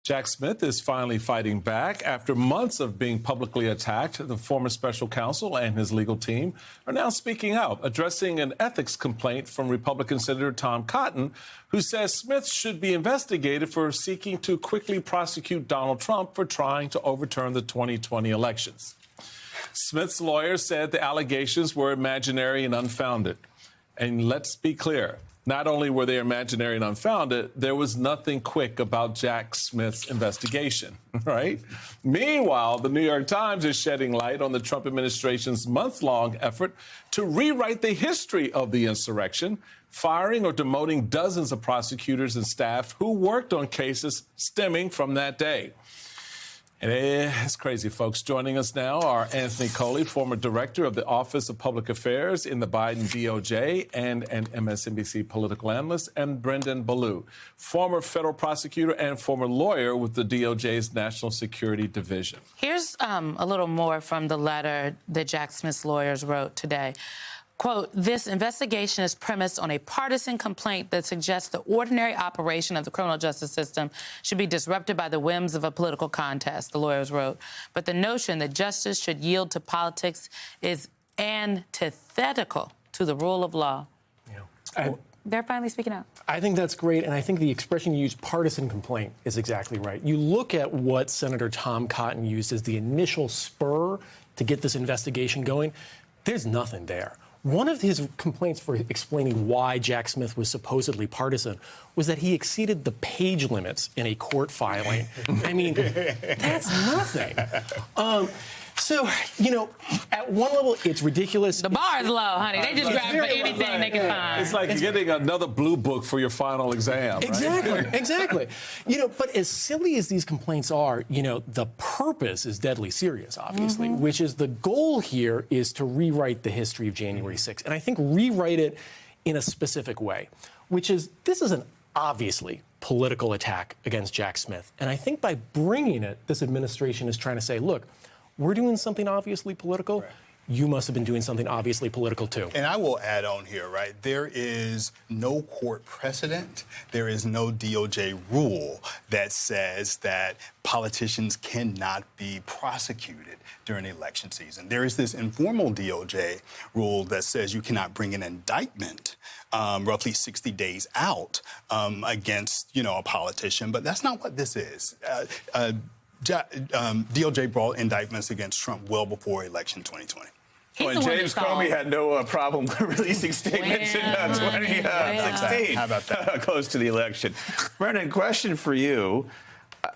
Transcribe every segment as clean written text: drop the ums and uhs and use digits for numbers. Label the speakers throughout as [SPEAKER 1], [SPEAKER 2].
[SPEAKER 1] Jack Smith is finally fighting back. After months of being publicly attacked, the former special counsel and his legal team are now speaking out, addressing an ethics complaint from Republican Senator Tom Cotton, who says Smith should be investigated for seeking to quickly prosecute Donald Trump for trying to overturn the 2020 elections. Smith's lawyer said the allegations were imaginary and unfounded. And let's be clear. Not only were they imaginary and unfounded, there was nothing quick about Jack Smith's investigation, right? Meanwhile, the New York Times is shedding light on the Trump administration's month-long effort to rewrite the history of the insurrection, firing or demoting dozens of prosecutors and staff who worked on cases stemming from that day. And it's crazy, folks. Joining us now are Anthony Coley, former director of the Office of Public Affairs in the Biden DOJ and an MSNBC political analyst, and Brendan Ballou, former federal prosecutor and former lawyer with the DOJ's National Security Division.
[SPEAKER 2] Here's a little more from the letter that Jack Smith's lawyers wrote today. Quote, this investigation is premised on a partisan complaint that suggests the ordinary operation of the criminal justice system should be disrupted by the whims of a political contest, the lawyers wrote. But the notion that justice should yield to politics is antithetical to the rule of law. They're finally speaking out.
[SPEAKER 3] I think that's great, and I think the expression you used, partisan complaint, is exactly right. You look at what Senator Tom Cotton used as the initial spur to get this investigation going, there's nothing there. One of his complaints for explaining why Jack Smith was supposedly partisan was that he exceeded the page limits in a court filing. I mean, that's nothing. So, you know, at one level, it's ridiculous.
[SPEAKER 2] The bar is low, honey. They just grab for anything they can find.
[SPEAKER 1] It's like you're getting another blue book for your final exam,
[SPEAKER 3] Exactly,
[SPEAKER 1] right?
[SPEAKER 3] exactly. You know, but as silly as these complaints are, you know, the purpose is deadly serious, obviously, which is the goal here is to rewrite the history of January 6th. And I think rewrite it in a specific way, which is this is an obviously political attack against Jack Smith. And I think by bringing it, this administration is trying to say, look, we're doing something obviously political. Right. You must have been doing something obviously political, too.
[SPEAKER 4] And I will add on here, right? There is no court precedent. There is no DOJ rule that says that politicians cannot be prosecuted during election season. There is this informal DOJ rule that says you cannot bring an indictment roughly 60 days out against, you know, a politician. But that's not what this is. DOJ brought indictments against Trump well before election 2020.
[SPEAKER 5] And James Comey had no problem releasing statements in 2016.
[SPEAKER 4] How about that?
[SPEAKER 5] Close to the election. Brendan, question for you.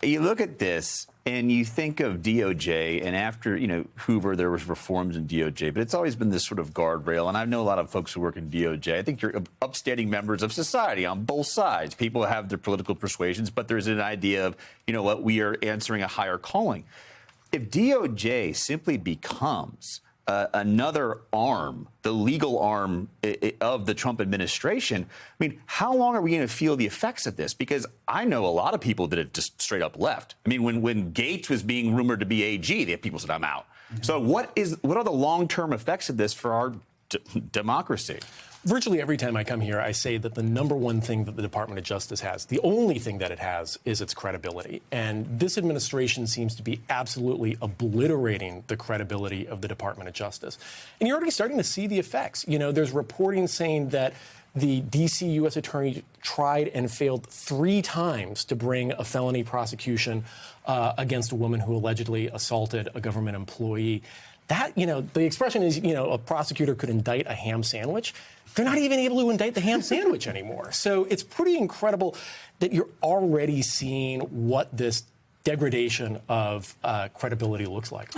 [SPEAKER 5] You look at this and you think of DOJ, and after, you know, Hoover, there was reforms in DOJ, but it's always been this sort of guardrail. And I know a lot of folks who work in DOJ. I think you're upstanding members of society on both sides. People have their political persuasions, but there's an idea of, you know what, we are answering a higher calling. If DOJ simply becomes another arm, the legal arm of the Trump administration, I mean, how long are we going to feel the effects of this? Because I know a lot of people that have just straight up left. I mean, when Gates was being rumored to be AG, the people said, I'm out. So what are the long-term effects of this for our democracy?
[SPEAKER 3] Virtually every time I come here, I say that the number one thing that the Department of Justice has, the only thing that it has, is its credibility. And this administration seems to be absolutely obliterating the credibility of the Department of Justice. And you're already starting to see the effects. You know, there's reporting saying that the D.C. U.S. attorney tried and failed 3 times to bring a felony prosecution against a woman who allegedly assaulted a government employee. That, you know, the expression is, you know, a prosecutor could indict a ham sandwich. They're not even able to indict the ham sandwich anymore. So it's pretty incredible that you're already seeing what this degradation of credibility looks like.